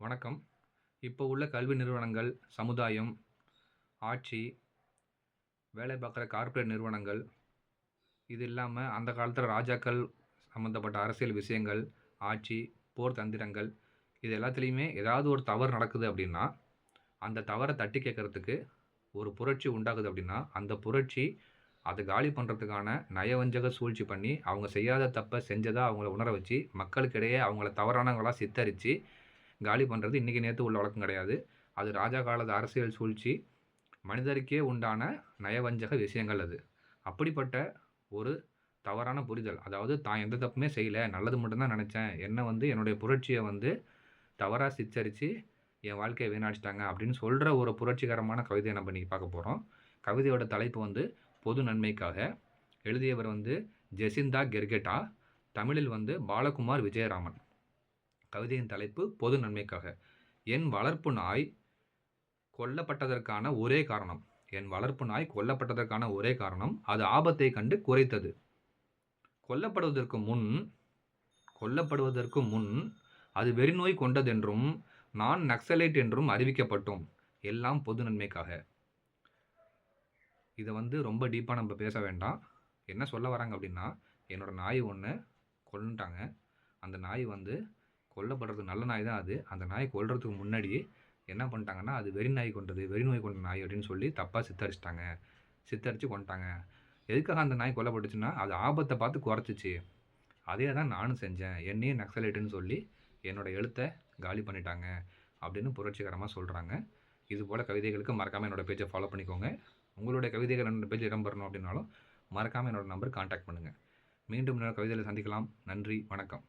வணக்கம். இப்போ உள்ள கல்வி நிறுவனங்கள், சமுதாயம், ஆட்சி, வேலை பார்க்குற கார்ப்பரேட் நிறுவனங்கள், இது இல்லாம அந்த காலத்தில ராஜாக்கள் சம்மந்தப்பட்ட அரசியல் விஷயங்கள், ஆட்சி, போர் தந்திரங்கள் இது எல்லாத்துலயுமே ஏதாவது ஒரு தவறு நடக்குது அப்டின்னா, அந்த தவற தட்டி கேட்கறதுக்கு ஒரு புரட்சி உண்டாகுது அப்டின்னா, அந்த புரட்சி அத காலி பண்றதுக்கான நயவஞ்சக சூழ்ச்சி பண்ணி, அவங்க செய்யாத தப்ப செஞ்சதா அவங்கள உணர வச்சு, மக்களுக்கிடையே அவங்கள தவறானவங்களா சித்தரிச்சு காலி பண்றது இன்னைக்கு நேத்து உள்ள வழக்கம் கிடையாது. அது ராஜா காலத்து அரசியல் சூழ்ச்சி, மனிதருக்கே உண்டான நயவஞ்சக விஷயங்கள் அது. அப்படிப்பட்ட ஒரு தவறான புரிதல். அதாவது தான் எந்த தப்புமே செய்யல. நல்லது மட்டும் தான் நெனச்சேன். என்ன என்னுடைய புரட்சிய தவறா சித்தரிச்சு என் வாழ்க்கைய வீணடிச்சுட்டாங்க அப்படின்னு சொல்ற ஒரு புரட்சிகரமான கவிதைய நம்ம இன்னைக்கு பார்க்க போறோம். கவிதையோட தலைப்பு பொது நன்மைக்காக. எழுதியவர் ஜெசிந்தா கெர்கெட்டா. தமிழில் பாலகுமார் விஜயராமன். கவிதையின் தலைப்பு பொது நன்மைக்காக. என் வளர்ப்பு நாய் கொல்லப்பட்டதற்கான ஒரே காரணம் என் வளர்ப்பு நாய் கொல்லப்பட்டதற்கான ஒரே காரணம் அது ஆபத்தை கண்டு குரைத்தது. கொல்லப்படுவதற்கு முன் கொல்லப்படுவதற்கு முன் அது வெறிநோய் கொண்டதென்றும் நான் நக்சலைட் என்றும் அறிவிக்கப்பட்டோம். எல்லாம் பொது நன்மைக்காக. இத ரொம்ப டீப்பா நம்ம பேச வேண்டாம். என்ன சொல்ல வராங்க அப்படின்னா, என்னோட நாய் ஒண்ணு கொன்னுட்டாங்க. அந்த நாய் கொல்லப்படுறது நல்ல நாய் தான் அது. அந்த நாய கொல்றதுக்கு முன்னாடி என்ன பண்ணிட்டாங்கன்னா, அது வெறி நாய் கொண்டது, வெறிநோய் கொண்ட நாய் அப்படின்னு சொல்லி தப்பா சித்தரிச்சுட்டாங்க. சித்தரிச்சு கொன்னுட்டாங்க. எதுக்காக அந்த நாய் கொல்லப்பட்டுச்சுன்னா, அது ஆபத்த பார்த்து குறைச்சுச்சு. அதே தான் நானும் செஞ்சேன். என்னையும் நக்சலைட்டுன்னு சொல்லி என்னோட எழுத்த காலி பண்ணிட்டாங்க. அப்படின்னு புரட்சிகரமா சொல்றாங்க. இதுபோல கவிதைகளுக்கு மறக்காம என்னோட பேஜ ஃபாலோ பண்ணிக்கோங்க. உங்களுடைய கவிதைகள் என்னோட பேஜ்ல இடம்பெறணும் அப்படின்னாலும், மறக்காம என்னோட நம்பருக்கு கான்டாக்ட் பண்ணுங்க. மீண்டும் இன்னொரு கவிதையில சந்திக்கலாம். நன்றி, வணக்கம்.